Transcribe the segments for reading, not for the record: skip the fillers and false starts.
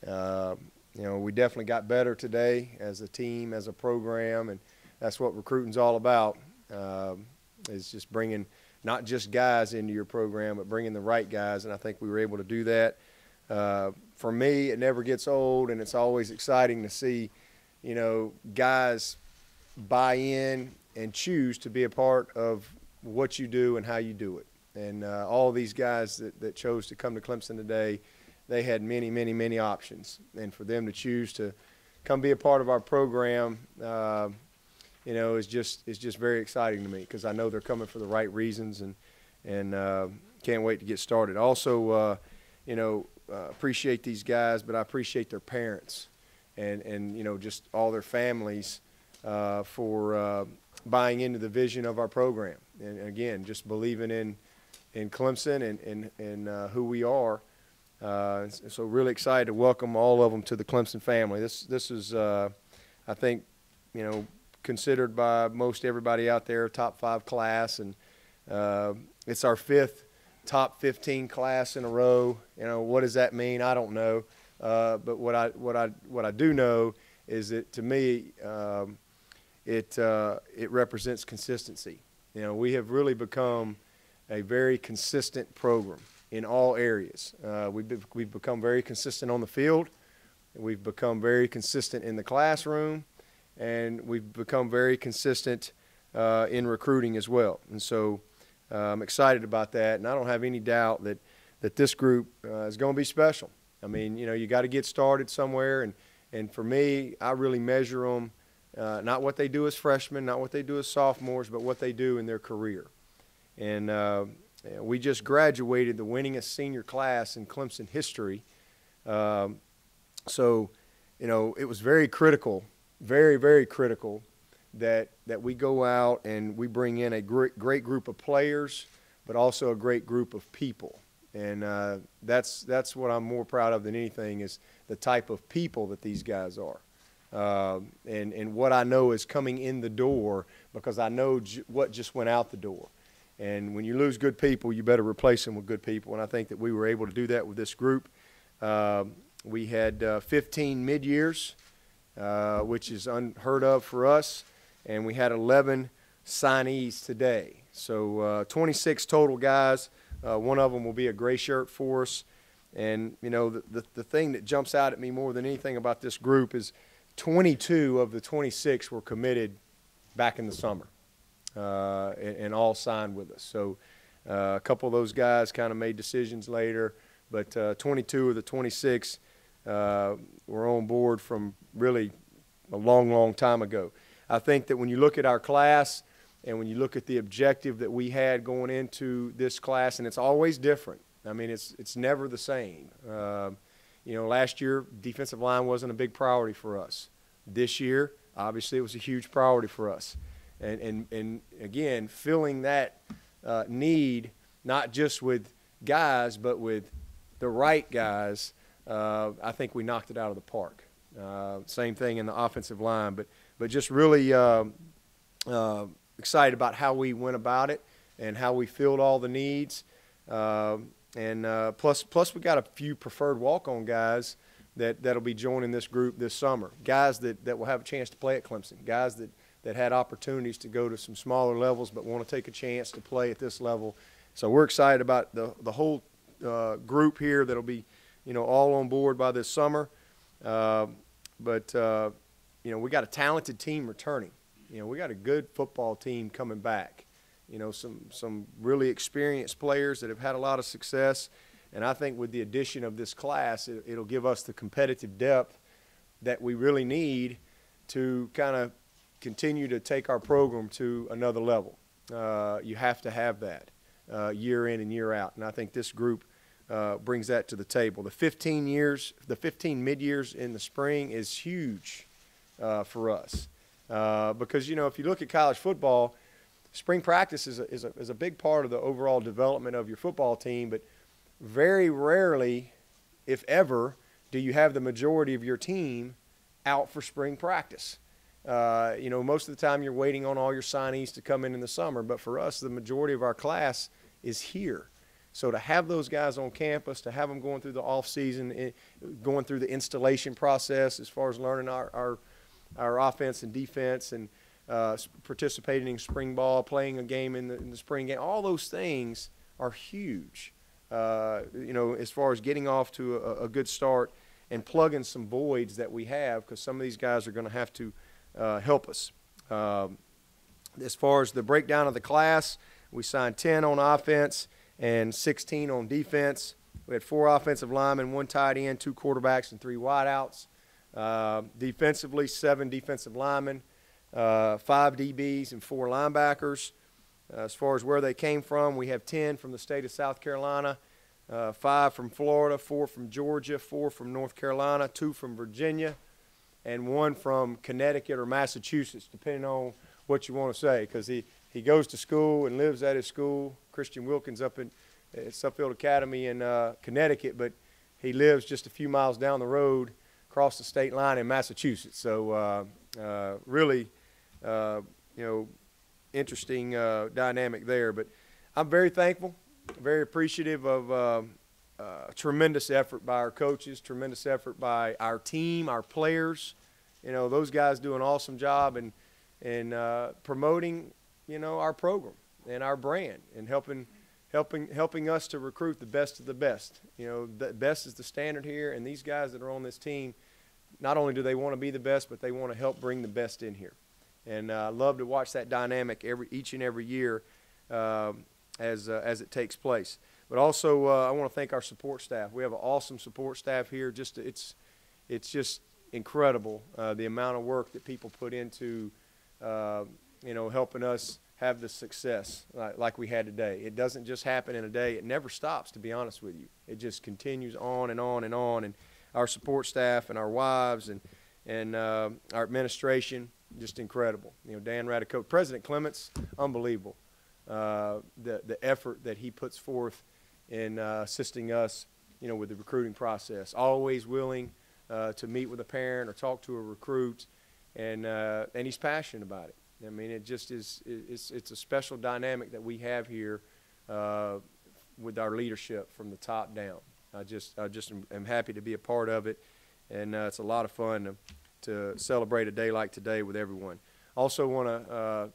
You know, we definitely got better today as a team, as a program, and that's what recruiting's all about. Is just bringing not just guys into your program, but bringing the right guys, and I think we were able to do that. For me, it never gets old, and it's always exciting to see, you know, guys buy in and choose to be a part of what you do and how you do it. And all these guys that chose to come to Clemson today, they had many, many, many options. And for them to choose to come be a part of our program, you know, is just very exciting to me, because I know they're coming for the right reasons, and can't wait to get started. Also, you know, appreciate these guys, but I appreciate their parents and you know, just all their families for buying into the vision of our program. And again, just believing in Clemson and who we are. So really excited to welcome all of them to the Clemson family. This is, I think, you know, considered by most everybody out there a top 5 class, and it's our 5th top 15 class in a row. You know, what does that mean? I don't know. But what I do know is that, to me, it represents consistency. You know, we have really become a very consistent program in all areas. We've become very consistent on the field. We've become very consistent in the classroom, and we've become very consistent in recruiting as well. And so I'm excited about that, and I don't have any doubt that this group is going to be special. I mean, you know, you got to get started somewhere, and for me, I really measure them not what they do as freshmen, not what they do as sophomores, but what they do in their career. And we just graduated the winningest senior class in Clemson history. So, you know, it was very critical, very, very critical that we go out and we bring in a great group of players, but also a great group of people. And that's what I'm more proud of than anything, is the type of people that these guys are. And what I know is coming in the door, because I know what just went out the door. And when you lose good people, you better replace them with good people. And I think that we were able to do that with this group. We had 15 mid-years, which is unheard of for us. And we had 11 signees today. So 26 total guys. One of them will be a gray shirt for us. And, you know, the thing that jumps out at me more than anything about this group is 22 of the 26 were committed back in the summer. And all signed with us. So a couple of those guys kind of made decisions later, but 22 of the 26 were on board from really a long, long time ago. I think that when you look at our class and when you look at the objective that we had going into this class, and it's always different. I mean, it's never the same. You know, last year, defensive line wasn't a big priority for us. This year, obviously, it was a huge priority for us. And again, filling that need, not just with guys, but with the right guys, I think we knocked it out of the park. Same thing in the offensive line, but just really excited about how we went about it and how we filled all the needs. Plus we got a few preferred walk-on guys that'll be joining this group this summer. Guys that will have a chance to play at Clemson. Guys that had opportunities to go to some smaller levels but want to take a chance to play at this level. So we're excited about the whole group here that'll be, you know, all on board by this summer. But you know, we got a talented team returning. You know, we got a good football team coming back. You know, some really experienced players that have had a lot of success. And I think with the addition of this class, it'll give us the competitive depth that we really need to kind of continue to take our program to another level. You have to have that year in and year out. And I think this group brings that to the table. The 15 mid-years in the spring is huge for us. Because, you know, if you look at college football, spring practice is a big part of the overall development of your football team, but very rarely, if ever, do you have the majority of your team out for spring practice. You know, most of the time you're waiting on all your signees to come in the summer, but for us, the majority of our class is here. So to have those guys on campus, to have them going through the off season, going through the installation process as far as learning our offense and defense, and participating in spring ball, playing a game in the spring game, all those things are huge. As far as getting off to a good start and plugging some voids that we have, because some of these guys are going to have to help us. As far as the breakdown of the class, we signed 10 on offense and 16 on defense. We had 4 offensive linemen, 1 tight end, 2 quarterbacks, and 3 wideouts. Defensively, 7 defensive linemen, 5 DBs, and 4 linebackers. As far as where they came from, we have 10 from the state of South Carolina, 5 from Florida, 4 from Georgia, 4 from North Carolina, 2 from Virginia, and 1 from Connecticut or Massachusetts, depending on what you want to say, because he goes to school and lives at his school, Christian Wilkins, up at Suffield Academy in Connecticut, but he lives just a few miles down the road across the state line in Massachusetts. So really, interesting dynamic there. But I'm very thankful, very appreciative of tremendous effort by our coaches, tremendous effort by our team, our players. Those guys do an awesome job in promoting, our program and our brand, and helping us to recruit the best of the best. The best is the standard here, and these guys that are on this team, not only do they want to be the best, but they want to help bring the best in here. And I love to watch that dynamic each and every year as it takes place. But also, I want to thank our support staff. We have an awesome support staff here. It's just incredible the amount of work that people put into helping us have the success like we had today. It doesn't just happen in a day. It never stops, to be honest with you. It just continues on and on and on. And our support staff and our wives and our administration, just incredible. Dan Radico, President Clements, unbelievable. The effort that he puts forth in assisting us, with the recruiting process. Always willing to meet with a parent or talk to a recruit, and he's passionate about it. I mean, it just is. It's a special dynamic that we have here with our leadership from the top down. I just am happy to be a part of it, and it's a lot of fun to celebrate a day like today with everyone. Also want to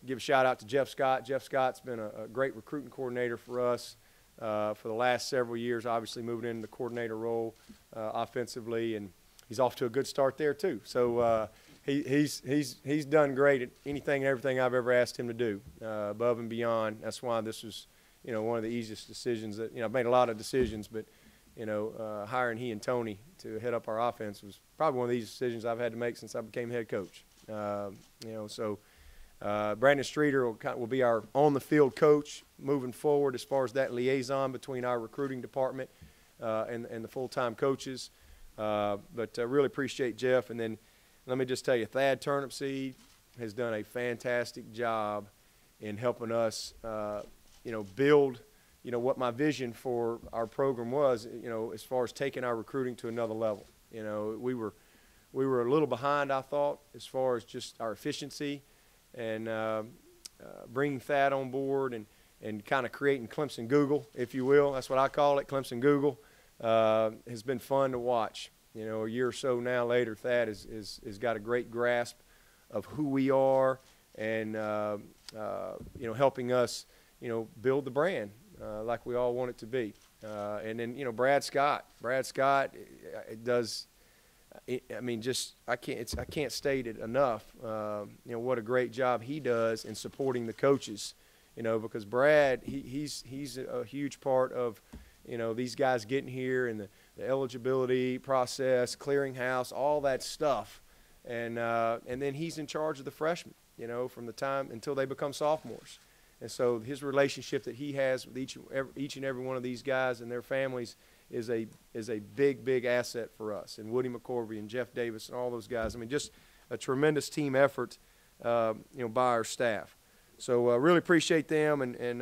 give a shout out to Jeff Scott. Jeff Scott's been a great recruiting coordinator for us for the last several years. Obviously, moving into the coordinator role offensively, and he's off to a good start there too. So. He's done great at anything and everything I've ever asked him to do, above and beyond. That's why this was, one of the easiest decisions that, I've made a lot of decisions, but, hiring he and Tony to head up our offense was probably one of the easiest decisions I've had to make since I became head coach. Brandon Streeter will be our on-the-field coach moving forward as far as that liaison between our recruiting department and the full-time coaches. But really appreciate Jeff. And then let me just tell you, Thad Turnipseed has done a fantastic job in helping us, build, what my vision for our program was, as far as taking our recruiting to another level. We were a little behind, I thought, as far as just our efficiency, and bringing Thad on board and kind of creating Clemson Google, if you will. That's what I call it, Clemson Google, has been fun to watch. A year or so now later, Thad has got a great grasp of who we are, and helping us, build the brand like we all want it to be. And then Brad Scott does. I mean, I can't state it enough. What a great job he does in supporting the coaches. Because Brad, he's a huge part of these guys getting here and the eligibility process, clearinghouse, all that stuff, and then he's in charge of the freshmen, from the time until they become sophomores. And so his relationship that he has with each and every one of these guys and their families is a big asset for us. And Woody McCorvey and Jeff Davis and all those guys. I mean, just a tremendous team effort, by our staff. So really appreciate them. And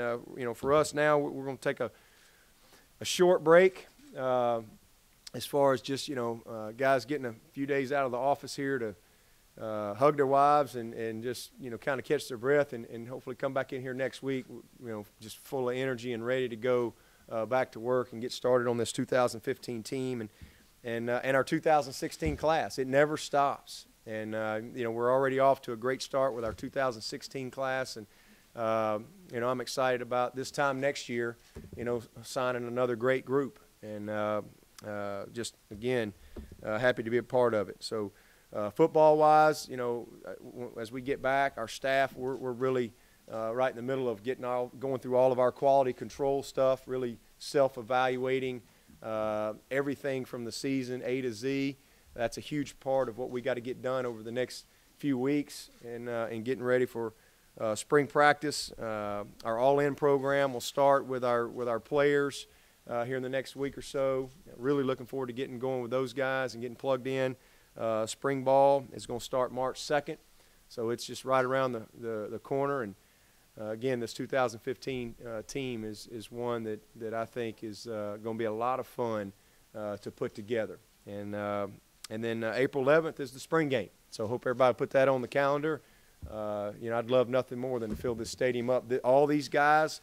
for us now, we're going to take a short break. As far as just, guys getting a few days out of the office here to hug their wives and just, kind of catch their breath and hopefully come back in here next week, just full of energy and ready to go back to work and get started on this 2015 team and our 2016 class. It never stops. And, we're already off to a great start with our 2016 class. And, I'm excited about this time next year, signing another great group. And just, again, happy to be a part of it. So, football-wise, as we get back, our staff, we're really right in the middle of going through all of our quality control stuff, really self-evaluating everything from the season A to Z. That's a huge part of what we got to get done over the next few weeks and getting ready for spring practice. Our all-in program will start with our players here in the next week or so. Really looking forward to getting going with those guys and getting plugged in. Spring ball is going to start March 2nd, so it's just right around the corner. And again, this 2015 team is one that I think is going to be a lot of fun to put together. And then April 11th is the spring game, so hope everybody put that on the calendar. I'd love nothing more than to fill this stadium up. All these guys,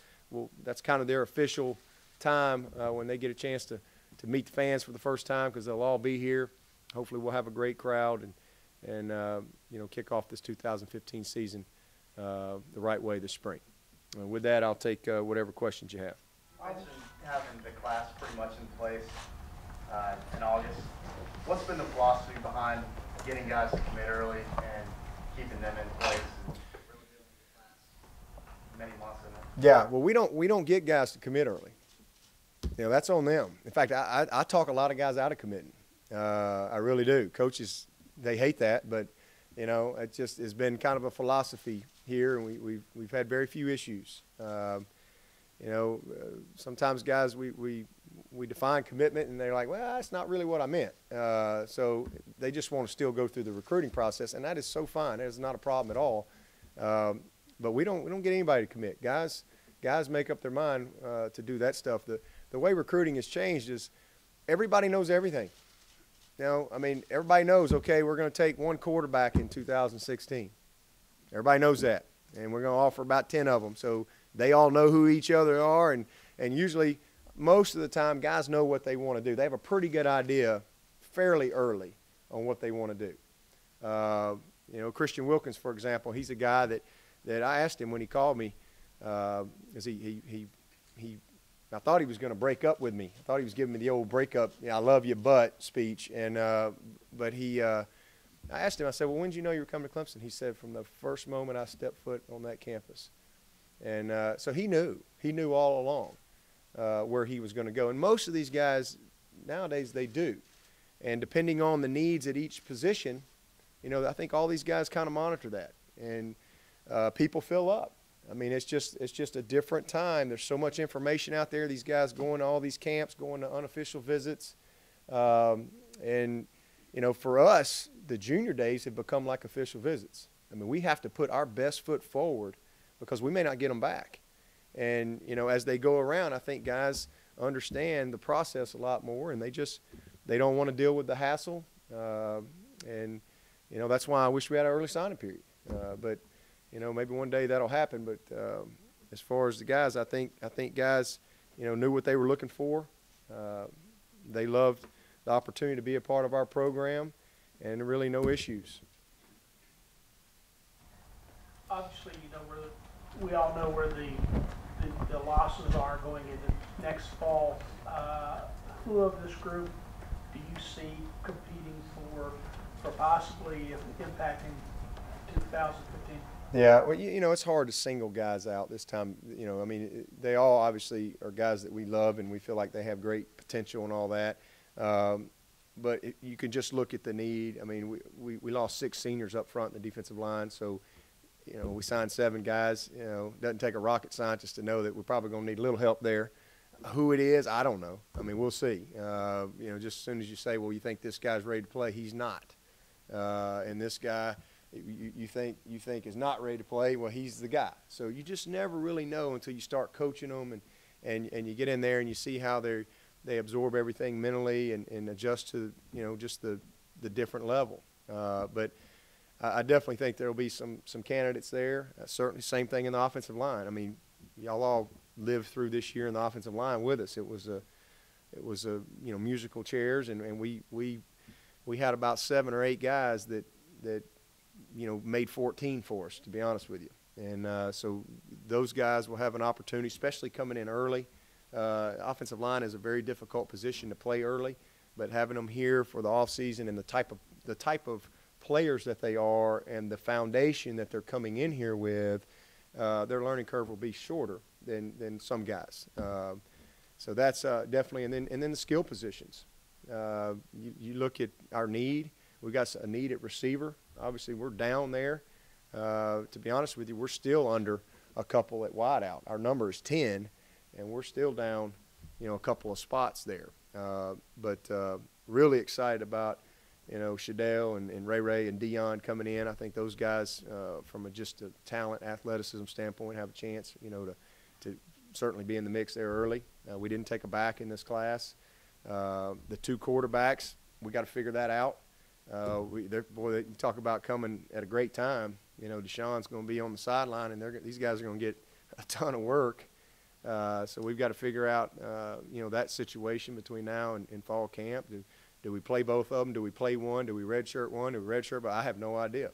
that's kind of their official time when they get a chance to meet the fans for the first time, because they'll all be here. Hopefully we'll have a great crowd and kick off this 2015 season the right way this spring. With that, I'll take whatever questions you have. You mentioned having the class pretty much in place in August. What's been the philosophy behind getting guys to commit early and keeping them in place and really doing the class many months in it? Yeah, well, we don't get guys to commit early. That's on them. In fact, I talk a lot of guys out of committing. I really do. Coaches, they hate that, but it just has been kind of a philosophy here, and we've had very few issues. Sometimes guys we define commitment, and they're like, well, that's not really what I meant. So they just want to still go through the recruiting process, and that is so fine. That is not a problem at all. But we don't get anybody to commit. Guys make up their mind to do that stuff. The way recruiting has changed is everybody knows everything. Everybody knows, okay, we're going to take one quarterback in 2016. Everybody knows that, and we're going to offer about 10 of them. So they all know who each other are, and usually most of the time guys know what they want to do. They have a pretty good idea fairly early on what they want to do. Christian Wilkins, for example, he's a guy that I asked him when he called me, because I thought he was going to break up with me. I thought he was giving me the old breakup, I love you, but speech. And but I asked him, I said, well, when did you know you were coming to Clemson? He said, from the first moment I stepped foot on that campus. And so he knew all along where he was going to go. And most of these guys nowadays, they do. And depending on the needs at each position, I think all these guys kind of monitor that. And people fill up. It's just a different time. There's so much information out there. These guys going to all these camps, going to unofficial visits. And, for us, the junior days have become like official visits. We have to put our best foot forward because we may not get them back. And, as they go around, I think guys understand the process a lot more, and they don't want to deal with the hassle. And, that's why I wish we had an early signing period. But maybe one day that'll happen. But as far as the guys, I think guys, knew what they were looking for. They loved the opportunity to be a part of our program, and really no issues. Obviously, we all know where the losses are going into next fall. Who of this group do you see competing for possibly impacting 2015? Yeah, well, it's hard to single guys out this time. They all obviously are guys that we love and we feel like they have great potential and all that. But you can just look at the need. We lost 6 seniors up front in the defensive line, so we signed 7 guys. It doesn't take a rocket scientist to know that we're probably going to need a little help there. Who it is, I don't know. We'll see. Just as soon as you say, well, you think this guy's ready to play, he's not. And this guy you think is not ready to play, well, he's the guy. So you just never really know until you start coaching them and you get in there and you see how they absorb everything mentally and adjust to just the different level. But I definitely think there will be some candidates there. Certainly, same thing in the offensive line. I mean, y'all all lived through this year in the offensive line with us. It was a musical chairs, and we had about 7 or 8 guys that made 14 for us, to be honest with you. And so those guys will have an opportunity, especially coming in early. Offensive line is a very difficult position to play early, but having them here for the offseason and the type of players that they are and the foundation that they're coming in here with, their learning curve will be shorter than some guys. So that's definitely, and then the skill positions. You look at our need. We got a need at receiver. Obviously, we're down there. To be honest with you, we're still under a couple at wideout. Our number is 10, and we're still down, a couple of spots there. But really excited about, Shadell and Ray and Dion coming in. I think those guys, from just a talent, athleticism standpoint, have a chance, to certainly be in the mix there early. We didn't take a back in this class. The 2 quarterbacks, we got to figure that out. They talk about coming at a great time. Deshawn's going to be on the sideline, and these guys are going to get a ton of work. So we've got to figure out, that situation between now and fall camp. Do we play both of them? Do we play one? Do we redshirt one? Do we redshirt? But I have no idea.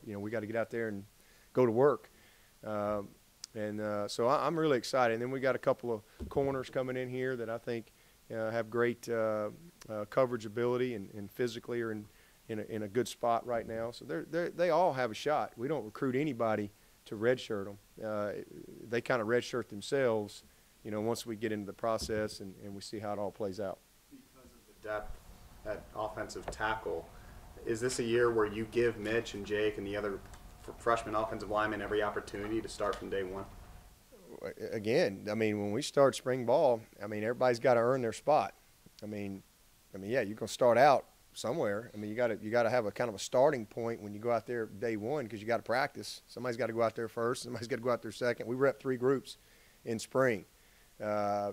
We got to get out there and go to work. So I'm really excited. And then we got a couple of corners coming in here that I think have great coverage ability and physically are in a good spot right now. So they all have a shot. We don't recruit anybody to redshirt them. They kind of redshirt themselves, once we get into the process and we see how it all plays out. Because of the depth at offensive tackle, is this a year where you give Mitch and Jake and the other freshman offensive linemen every opportunity to start from day one? Again, when we start spring ball, everybody's got to earn their spot. Yeah, you're going to start out somewhere. You got to have a kind of a starting point when you go out there day one, because you got to practice. Somebody's got to go out there first. Somebody's got to go out there second. We rep 3 groups in spring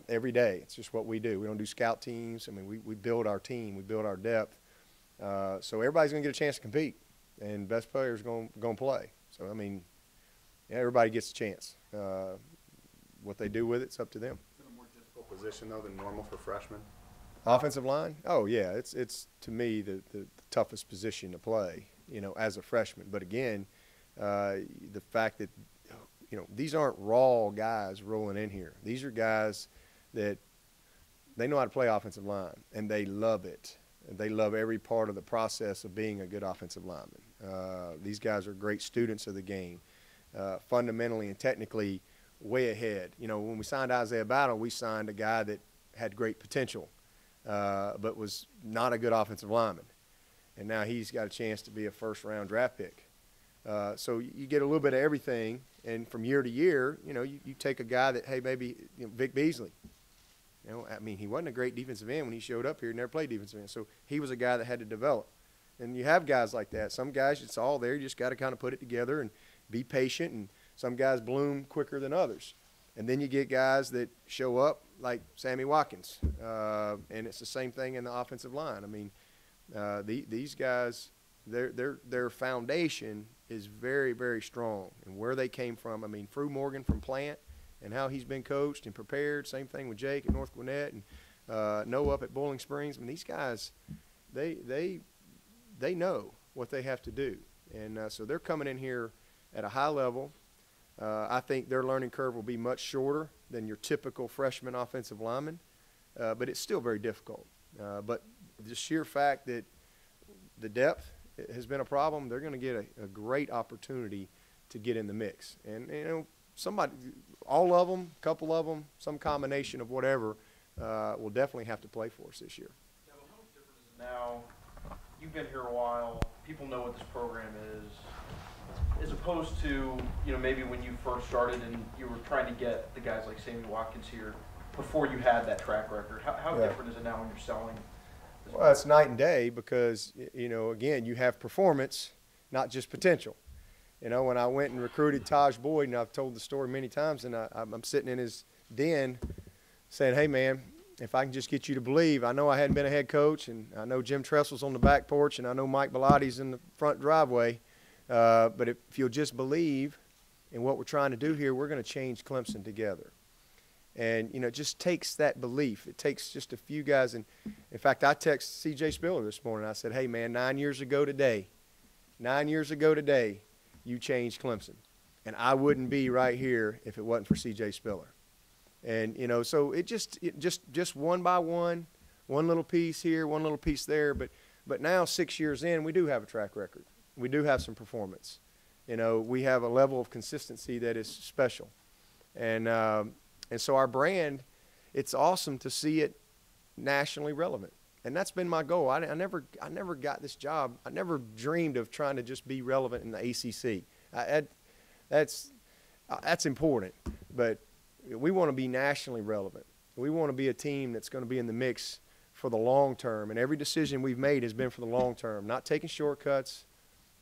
every day. It's just what we do. We don't do scout teams. We build our team. We build our depth. So everybody's going to get a chance to compete, and best players going to play. So, everybody gets a chance. What they do with it's up to them. Is it a more difficult position, though, than normal for freshmen? Offensive line? Oh, yeah. It's to me, the toughest position to play, as a freshman. But, again, the fact that, these aren't raw guys rolling in here. These are guys that they know how to play offensive line, and they love it. They love every part of the process of being a good offensive lineman. These guys are great students of the game, fundamentally and technically way ahead. When we signed Isaiah Battle, we signed a guy that had great potential, but was not a good offensive lineman. And now he's got a chance to be a first-round draft pick. So you get a little bit of everything, and from year to year, you take a guy that, hey, maybe Vic Beasley. He wasn't a great defensive end when he showed up here. He never played defensive end. So he was a guy that had to develop. And you have guys like that. Some guys, it's all there. You just got to kind of put it together and be patient. And some guys bloom quicker than others. And then you get guys that show up like Sammy Watkins. And it's the same thing in the offensive line. These guys, their foundation is very, very strong. And where they came from, Fru Morgan from Plant, and how he's been coached and prepared. Same thing with Jake at North Gwinnett and Noah up at Bowling Springs. These guys, they know what they have to do. And so they're coming in here at a high level. I think their learning curve will be much shorter than your typical freshman offensive lineman, but it's still very difficult. But the sheer fact that the depth has been a problem, they're going to get a great opportunity to get in the mix. And, somebody, all of them, a couple of them, some combination of whatever, will definitely have to play for us this year. Yeah, well, how much different is it now? You've been here a while. People know what this program is, as opposed to, maybe when you first started and you were trying to get the guys like Sammy Watkins here before you had that track record. How different is it now when you're selling? Well, it's night and day because, again, you have performance, not just potential. When I went and recruited Taj Boyd, and I've told the story many times, and I'm sitting in his den saying, hey, man, if I can just get you to believe, I know I hadn't been a head coach, and I know Jim Tressel's on the back porch, and I know Mike Bellatti's in the front driveway, But if you'll just believe in what we're trying to do here, we're going to change Clemson together. And, you know, it just takes that belief. It takes just a few guys. And, in fact, I texted C.J. Spiller this morning. I said, hey, man, 9 years ago today, you changed Clemson. And I wouldn't be right here if it wasn't for C.J. Spiller. And, you know, so it just one by one little piece here, one little piece there. But now 6 years in, we do have a track record. We do have some performance. You know, we have a level of consistency that is special. And so our brand, it's awesome to see it nationally relevant. And that's been my goal. I never got this job. I never dreamed of trying to just be relevant in the ACC. That's important. But we want to be nationally relevant. We want to be a team that's going to be in the mix for the long term. And every decision we've made has been for the long term, not taking shortcuts,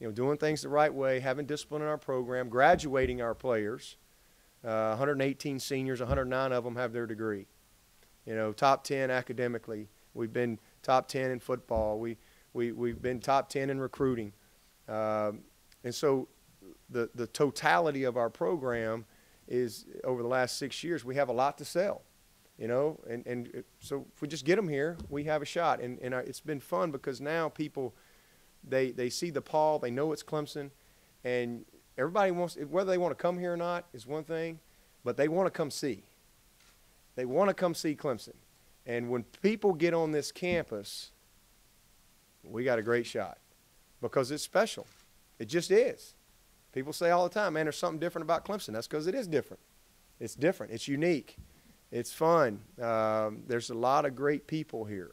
you know, doing things the right way, having discipline in our program, graduating our players. 118 seniors, 109 of them have their degree. You know, top 10 academically. We've been top 10 in football. We've been top 10 in recruiting. And so the totality of our program is, over the last 6 years, we have a lot to sell. You know, and so if we just get them here, we have a shot. And it's been fun because now people, they see the Paul, they know it's Clemson, and everybody wants, whether they want to come here or not is one thing, but they want to come see. They want to come see Clemson. And when people get on this campus, we got a great shot because it's special. It just is. People say all the time, man, there's something different about Clemson. That's because it is different. It's different. It's unique. It's fun. There's a lot of great people here.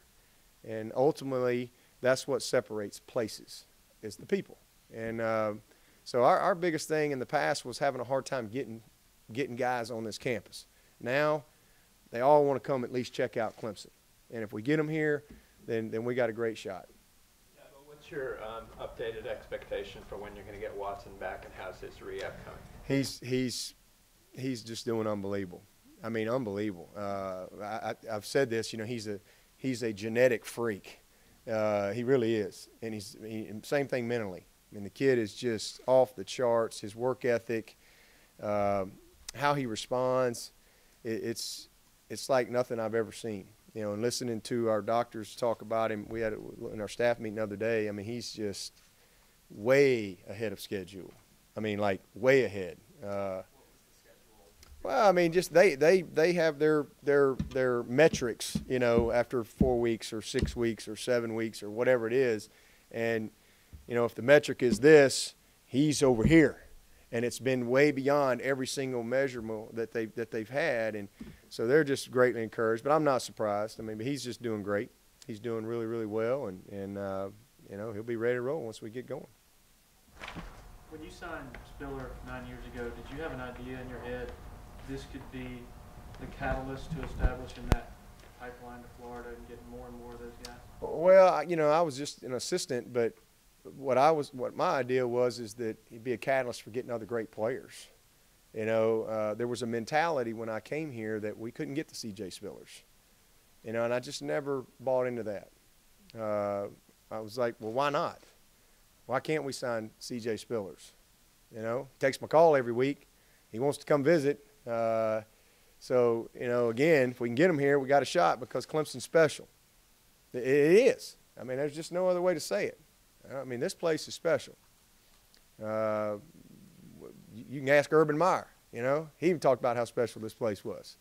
And ultimately, that's what separates places, is the people. And so our biggest thing in the past was having a hard time getting guys on this campus. Now, they all want to come at least check out Clemson. And if we get them here, then we got a great shot. Yeah, but what's your updated expectation for when you're going to get Watson back, and how's his rehab coming? He's just doing unbelievable. I mean, unbelievable. I've said this, you know, he's a genetic freak. He really is. And same thing mentally. I mean, the kid is just off the charts. His work ethic, how he responds, it's like nothing I've ever seen. You know, and listening to our doctors talk about him, we had it in our staff meeting the other day. I mean, he's just way ahead of schedule. I mean, like way ahead. Well, I mean, just they have their metrics, you know, after 4 weeks or 6 weeks or 7 weeks or whatever it is, and you know, if the metric is this, he's over here, and it's been way beyond every single measurement that they've had, and so they're just greatly encouraged. But I'm not surprised. I mean, he's just doing great. He's doing really, really well, and you know, he'll be ready to roll once we get going. When you signed Spiller 9 years ago, did you have an idea in your head this could be the catalyst to establishing that pipeline to Florida and getting more and more of those guys? Well, you know, I was just an assistant, but what my idea was is that he'd be a catalyst for getting other great players. You know, there was a mentality when I came here that we couldn't get the C.J. Spillers. You know, and I just never bought into that. I was like, well, why not? Why can't we sign C.J. Spillers? You know, he takes my call every week. He wants to come visit. So, you know, again, if we can get him here, we got a shot because Clemson's special. It is. I mean, there's just no other way to say it. I mean, this place is special. You can ask Urban Meyer, you know. He even talked about how special this place was.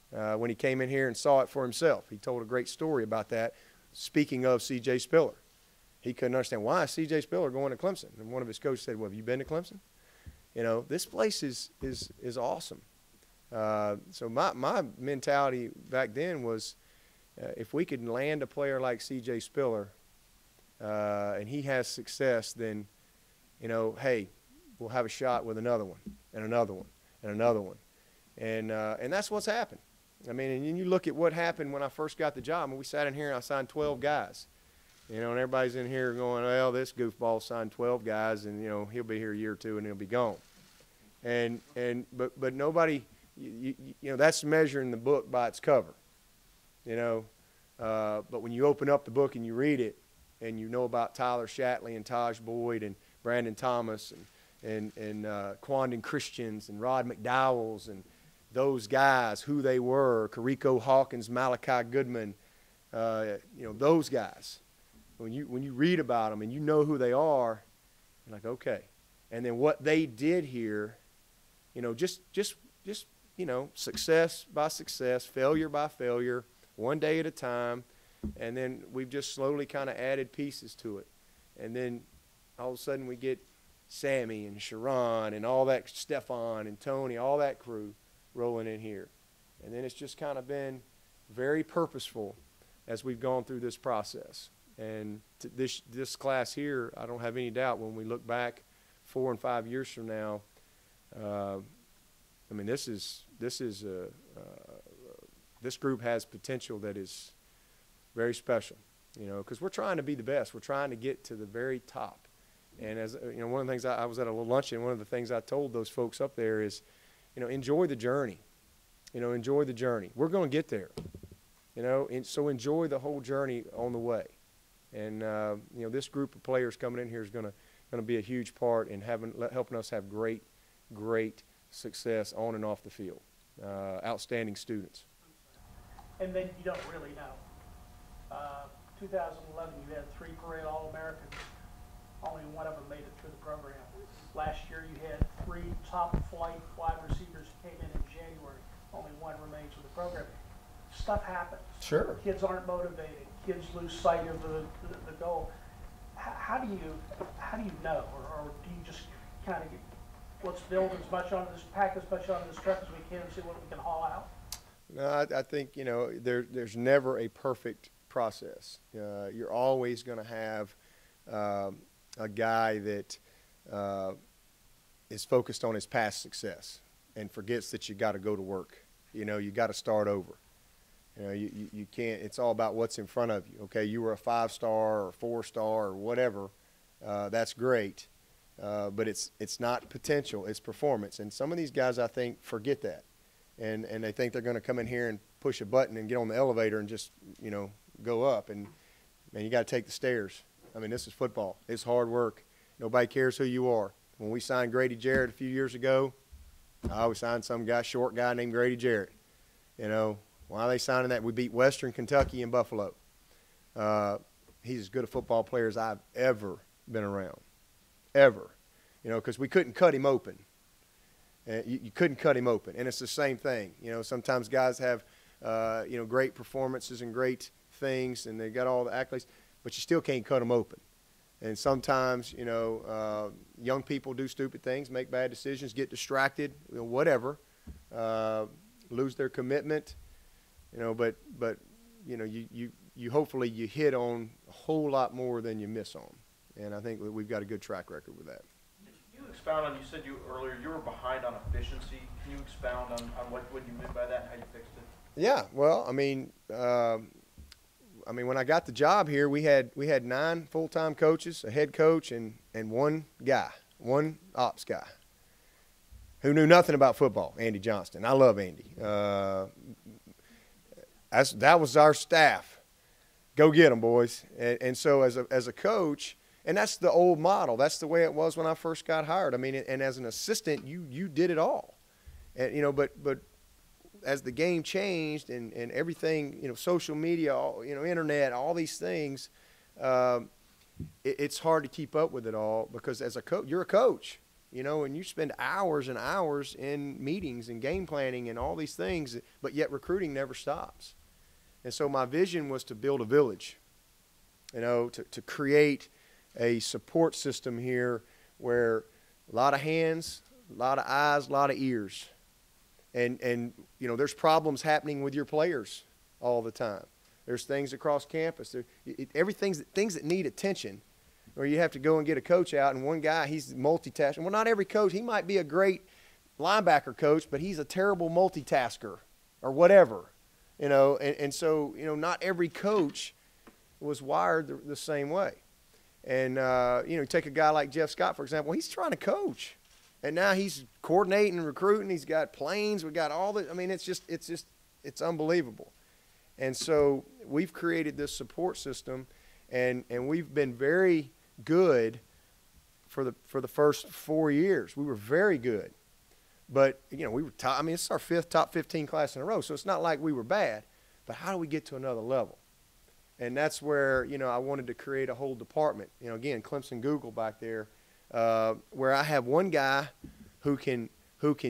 When he came in here and saw it for himself, he told a great story about that, speaking of C.J. Spiller. He couldn't understand why is C.J. Spiller going to Clemson. And one of his coaches said, well, have you been to Clemson? You know, this place is awesome. So my mentality back then was if we could land a player like C.J. Spiller and he has success, then, you know, hey, we'll have a shot with another one and another one and another one. And that's what's happened. I mean, and you look at what happened when I first got the job. I mean, we sat in here and I signed 12 guys. You know, and everybody's in here going, well, this goofball signed 12 guys, and, you know, he'll be here a year or two and he'll be gone. But nobody, you know, that's measuring the book by its cover, you know. But when you open up the book and you read it and you know about Tyler Shatley and Taj Boyd and Brandon Thomas and Quandon Christians and Rod McDowells and those guys, who they were, Carrico Hawkins, Malachi Goodman, those guys. When you read about them and you know who they are, you're like, okay. And then what they did here, just success by success, failure by failure, one day at a time, and then we've just slowly kind of added pieces to it. And then all of a sudden we get Sammy and Sharon and all that, Stefan and Tony, all that crew rolling in here. And then it's just kind of been very purposeful as we've gone through this process. And this class here, I don't have any doubt when we look back 4 and 5 years from now, this group has potential that is very special, because we're trying to be the best. We're trying to get to the very top. And as one of the things, I was at a little luncheon, one of the things I told those folks up there is, enjoy the journey. Enjoy the journey. We're going to get there, and so enjoy the whole journey on the way. And this group of players coming in here is going to be a huge part in helping us have great success on and off the field. Outstanding students. And then you don't really know. 2011, you had 3 perennial All-Americans. Only one of them made it through the program. Last year, you had 3 top-flight wide receivers who came in January. Only one remains with the program. Stuff happens. Sure. Kids aren't motivated. Kids lose sight of the goal. How do you know, or do you just kind of let's build as much onto this, pack as much onto this truck as we can, and see what we can haul out? No, I think there's never a perfect process. You're always going to have a guy that is focused on his past success and forgets that you got to go to work. You got to start over. You can't. It's all about what's in front of you. Okay, you were a 5-star or 4-star or whatever. That's great, but it's not potential. It's performance. And some of these guys, I think, forget that, and they think they're going to come in here and push a button and get on the elevator and just go up. And man, you got to take the stairs. I mean, this is football. It's hard work. Nobody cares who you are. When we signed Grady Jarrett a few years ago, I always signed some short guy named Grady Jarrett. Why are they signing that? We beat Western Kentucky and Buffalo. He's as good a football player as I've ever been around, ever. Because we couldn't cut him open. You couldn't cut him open. And it's the same thing. Sometimes guys have, great performances and great things, and they got all the accolades, but you still can't cut them open. And sometimes, young people do stupid things, make bad decisions, get distracted, whatever, lose their commitment. But you hopefully you hit on a whole lot more than you miss on. And I think we've got a good track record with that. Can you expound on, you said earlier you were behind on efficiency. Can you expound on what you meant by that and how you fixed it? Yeah, well, I mean, when I got the job here, we had 9 full-time coaches, a head coach, and one ops guy who knew nothing about football, Andy Johnston. I love Andy. That was our staff. Go get them, boys. And so as a coach, and that's the old model. That's the way it was when I first got hired. I mean, and as an assistant, you did it all. And but as the game changed and everything, social media, internet, all these things, it's hard to keep up with it all because as a coach, you're a coach, and you spend hours and hours in meetings and game planning and all these things, but yet recruiting never stops. And so my vision was to build a village, to create a support system here where a lot of hands, a lot of eyes, a lot of ears. And there's problems happening with your players all the time. There's things across campus. Things that need attention, or you have to go and get a coach out, and one guy, he's multitasking. Well, not every coach. He might be a great linebacker coach, but he's a terrible multitasker or whatever, And so, not every coach was wired the same way. And, take a guy like Jeff Scott, for example. He's trying to coach. And now he's coordinating and recruiting. He's got planes. We got all the. I mean, it's unbelievable. And so we've created this support system, and we've been very good for the first 4 years. We were very good. But, we were top. I mean, it's our fifth top 15 class in a row, so it's not like we were bad. But how do we get to another level? And that's where, I wanted to create a whole department. Again, Clemson Google back there, where I have one guy who can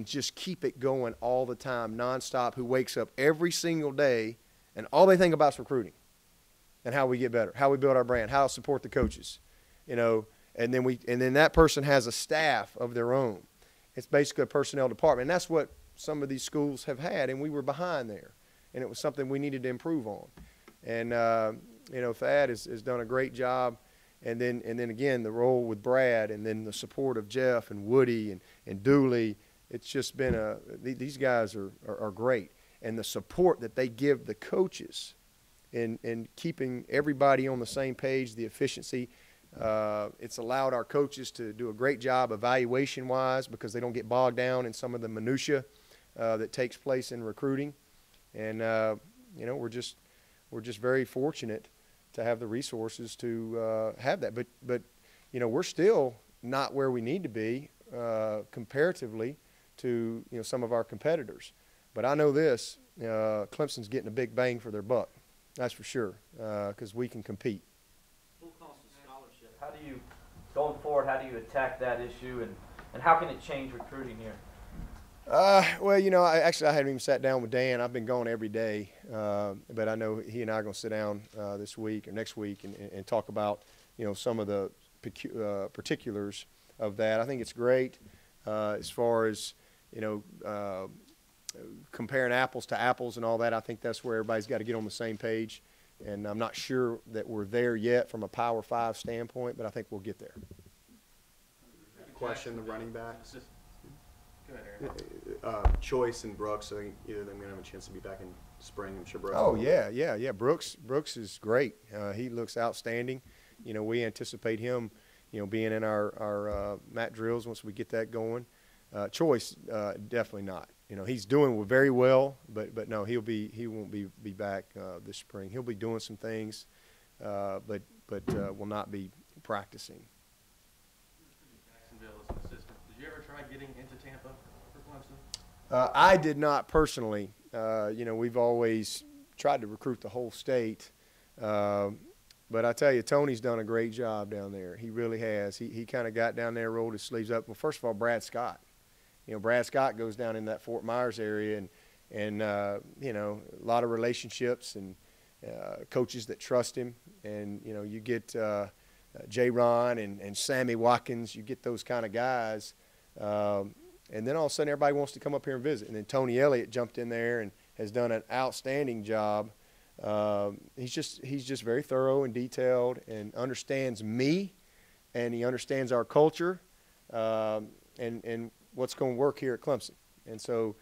just keep it going all the time, nonstop, who wakes up every single day, and all they think about is recruiting and how we get better, how we build our brand, how to support the coaches, and then that person has a staff of their own. It's basically a personnel department, and that's what some of these schools have had, and we were behind there, and it was something we needed to improve on. And Thad has done a great job, and then again the role with Brad, and then the support of Jeff and Woody and Dooley. It's just been these guys are great, and the support that they give the coaches in keeping everybody on the same page, the efficiency. It's allowed our coaches to do a great job evaluation-wise because they don't get bogged down in some of the minutia that takes place in recruiting. And we're just very fortunate to have the resources to have that. But we're still not where we need to be comparatively to some of our competitors. But I know this: Clemson's getting a big bang for their buck. That's for sure, because we can compete. Full cost of scholarship. How do you, going forward, how do you attack that issue, and how can it change recruiting here? Well, I haven't even sat down with Dan. I've been going every day, but I know he and I are going to sit down this week or next week and talk about, some of the particulars of that. I think it's great as far as, comparing apples to apples and all that. I think that's where everybody's got to get on the same page, and I'm not sure that we're there yet from a Power 5 standpoint, but I think we'll get there. Question, the running backs. Go ahead, Aaron. Choice and Brooks, I think either of them are going to have a chance to be back in spring. I'm sure Brooks. Oh, yeah. Brooks is great. He looks outstanding. We anticipate him, being in our mat drills once we get that going. Choice, definitely not. He's doing very well, but no, he won't be back this spring. He'll be doing some things, but will not be practicing. Jacksonville as an assistant. Did you ever try getting into Tampa for Clemson? I did not personally. We've always tried to recruit the whole state. But I tell you, Tony's done a great job down there. He really has. He kind of got down there, rolled his sleeves up. Well, first of all, Brad Scott. Brad Scott goes down in that Fort Myers area and a lot of relationships and coaches that trust him. And, you get J. Ron and Sammy Watkins. You get those kind of guys. And then all of a sudden everybody wants to come up here and visit. And then Tony Elliott jumped in there and has done an outstanding job. He's just very thorough and detailed and understands me, and he understands our culture and what's going to work here at Clemson. And so,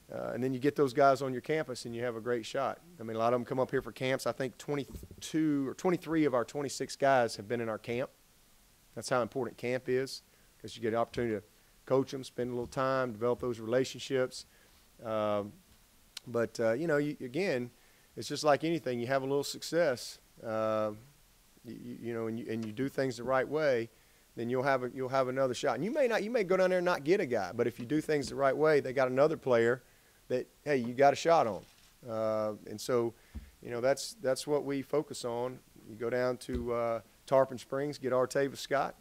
and then you get those guys on your campus and you have a great shot. I mean, a lot of them come up here for camps. I think 22 or 23 of our 26 guys have been in our camp. That's how important camp is, because you get an opportunity to coach them, spend a little time, develop those relationships. Again, it's just like anything. You have a little success, and you do things the right way, then you'll have another shot. And you may go down there and not get a guy, but if you do things the right way, they got another player that, hey, you got a shot on. And so, that's what we focus on. You go down to Tarpon Springs, get Artavis Scott,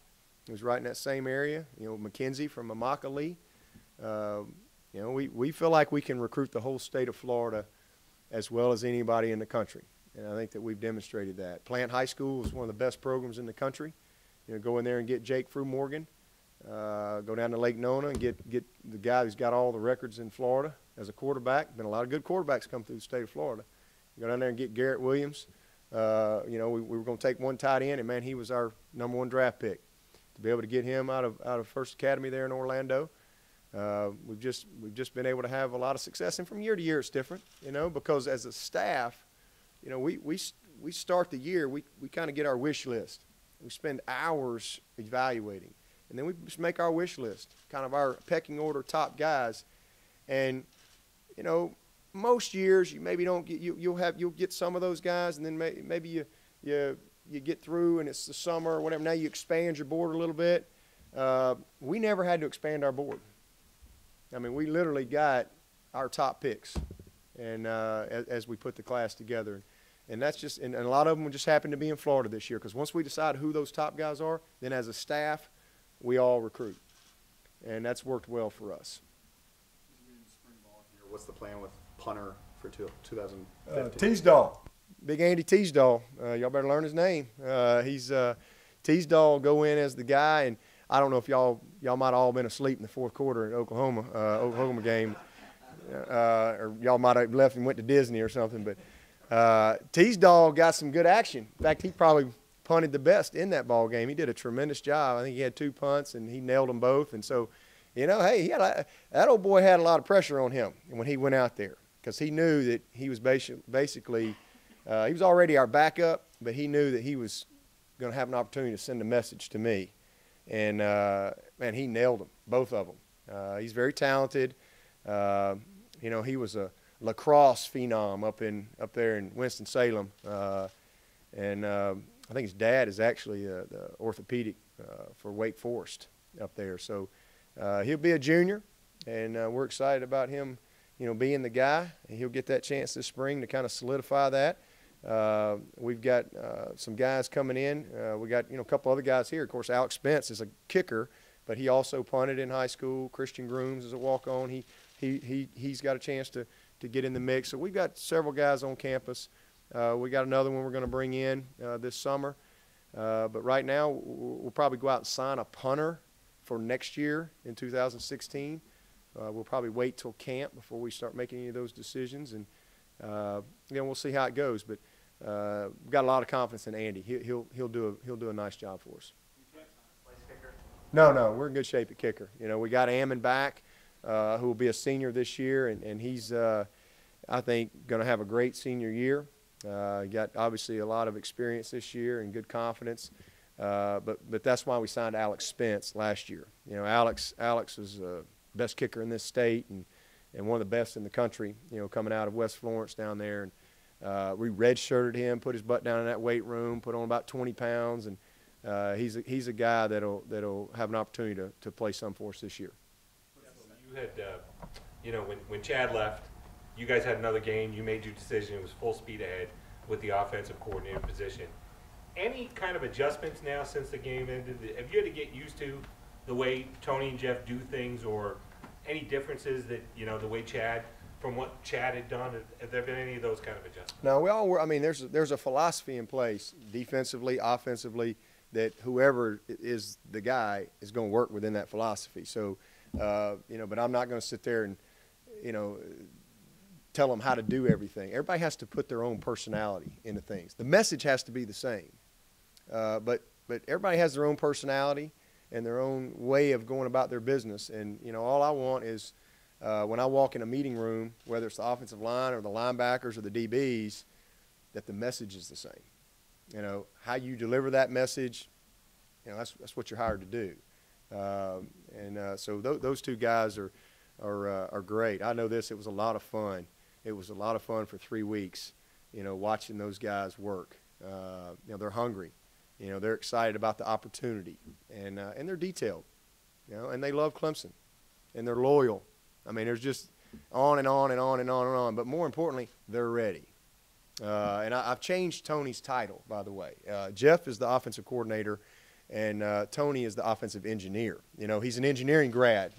who's right in that same area. McKenzie from Immokalee. We feel like we can recruit the whole state of Florida as well as anybody in the country. And I think that we've demonstrated that. Plant High School is one of the best programs in the country. Go in there and get Jake Frew Morgan. Go down to Lake Nona and get the guy who's got all the records in Florida as a quarterback. Been a lot of good quarterbacks come through the state of Florida. Go down there and get Garrett Williams. We were going to take one tight end, and, man, he was our #1 draft pick. To be able to get him out of First Academy there in Orlando, we've just been able to have a lot of success. And from year to year it's different, because as a staff, we start the year, we kind of get our wish list. We spend hours evaluating, and then we just make our wish list, kind of our pecking order top guys. And most years you maybe don't get you'll get some of those guys, and then maybe you get through and it's the summer or whatever. Now you expand your board a little bit. we never had to expand our board. I mean, we literally got our top picks, and as we put the class together, and that's just, and a lot of them just happened to be in Florida this year. Because once we decide who those top guys are, then as a staff, we all recruit, and that's worked well for us. What's the plan with punter for 2015? Teasdall. Big Andy Teasdall. Y'all better learn his name. He's Teasdall go in as the guy, and I don't know if y'all might have all been asleep in the fourth quarter in Oklahoma game, or y'all might have left and went to Disney or something. But Teasdall got some good action. In fact, he probably punted the best in that ball game. He did a tremendous job. I think he had 2 punts, and he nailed them both. And so, you know, hey, that old boy had a lot of pressure on him when he went out there, because he knew that he was basically he was already our backup, but he knew that he was going to have an opportunity to send a message to me. And, man, he nailed them, both of them. He's very talented. You know, he was a lacrosse phenom up there in Winston-Salem. And I think his dad is actually the orthopedic for Wake Forest up there. So he'll be a junior, and we're excited about him, you know, being the guy. And he'll get that chance this spring to kind of solidify that. We've got some guys coming in. We got, you know, a couple other guys here. Of course, Alex Spence is a kicker, but he also punted in high school. Christian Grooms is a walk-on. He's got a chance to get in the mix. So we've got several guys on campus. We got another one we're going to bring in this summer. But right now, we'll probably go out and sign a punter for next year in 2016. We'll probably wait till camp before we start making any of those decisions, and we'll see how it goes. But we've got a lot of confidence in Andy. He'll do a nice job for us. No, we're in good shape at kicker. You know, we got Ammon back, who will be a senior this year, and he's I think going to have a great senior year. Got obviously a lot of experience this year and good confidence. But that's why we signed Alex Spence last year. You know, Alex is the best kicker in this state and one of the best in the country, you know, coming out of West Florence down there. And we redshirted him, put his butt down in that weight room, put on about 20 pounds, and he's a guy that'll have an opportunity to play some for us this year. You had, you know, when Chad left, you guys had another game. You made your decision. It was full speed ahead with the offensive coordinator position. Any kind of adjustments now since the game ended? Have you had to get used to the way Tony and Jeff do things, or any differences that, you know, the way from what Chad had done? Have there been any of those kind of adjustments? No, we all were. I mean, there's a philosophy in place, defensively, offensively, that whoever is the guy is going to work within that philosophy. So, you know, but I'm not going to sit there and, you know, tell them how to do everything. Everybody has to put their own personality into things. The message has to be the same, but everybody has their own personality and their own way of going about their business. And, you know, all I want is when I walk in a meeting room, whether it's the offensive line or the linebackers or the DBs, that the message is the same. You know, how you deliver that message, you know, that's what you're hired to do. So those two guys are great. I know this. It was a lot of fun. It was a lot of fun for 3 weeks, you know, watching those guys work. You know, they're hungry. You know, they're excited about the opportunity, and they're detailed, you know, and they love Clemson, and they're loyal. I mean, there's just on and on and on and on and on. But more importantly, they're ready. And I've changed Tony's title, by the way. Jeff is the offensive coordinator, and Tony is the offensive engineer. You know, he's an engineering grad,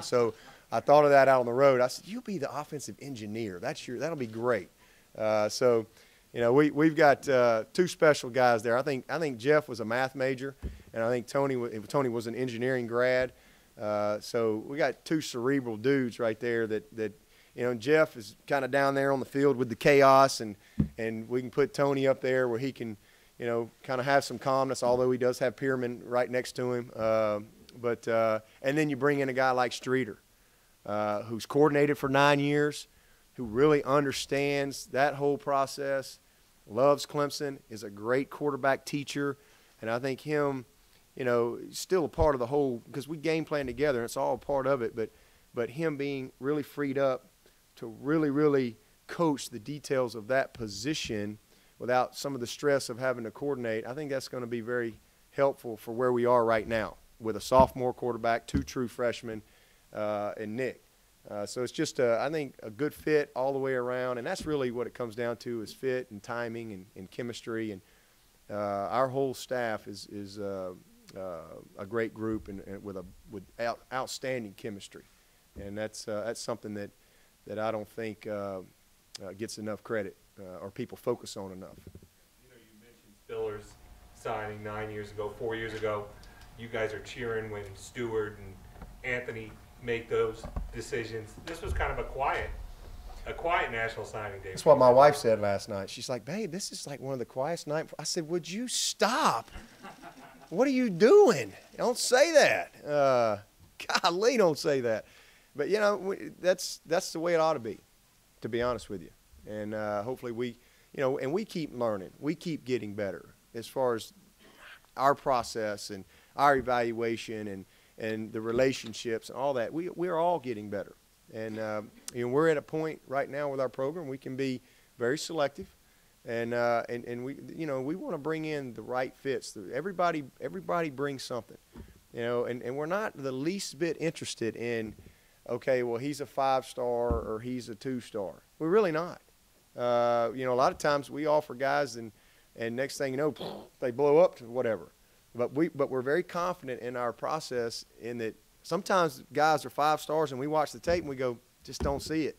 so I thought of that out on the road. I said, "You'll be the offensive engineer. That'll be great." So, you know, we've got two special guys there. I think Jeff was a math major, and I think Tony was an engineering grad. So we got two cerebral dudes right there that you know, Jeff is kind of down there on the field with the chaos, and we can put Tony up there where he can, you know, kind of have some calmness, although he does have Pierman right next to him. And then you bring in a guy like Streeter, who's coordinated for 9 years, who really understands that whole process, loves Clemson, is a great quarterback teacher, and I think him, you know, still a part of the whole, because we game plan together, and it's all part of it, but him being really freed up to really, really coach the details of that position without some of the stress of having to coordinate, I think that's going to be very helpful for where we are right now. with a sophomore quarterback, 2 true freshmen, and Nick. So it's just, I think, a good fit all the way around, and that's really what it comes down to is fit and timing and chemistry. And our whole staff is a great group and with outstanding chemistry, and that's something that I don't think gets enough credit or people focus on enough. You know, you mentioned Spiller's signing 9 years ago, 4 years ago. You guys are cheering when Stewart and Anthony make those decisions. This was kind of a quiet national signing day. That's what my wife said last night. She's like, babe, this is like one of the quietest nights. I said, would you stop? What are you doing? Don't say that. Golly, don't say that. But, you know, that's the way it ought to be honest with you. And hopefully and we keep learning. We keep getting better as far as our process and our evaluation and the relationships and all that. We're all getting better. And we're at a point right now with our program we can be very selective, and we want to bring in the right fits. Everybody brings something, and we're not the least bit interested in, okay, well, he's a 5-star or he's a 2-star. We're really not. A lot of times we offer guys and next thing you know, they blow up to whatever. But we're very confident in our process in that sometimes guys are 5 stars and we watch the tape and we go, just don't see it.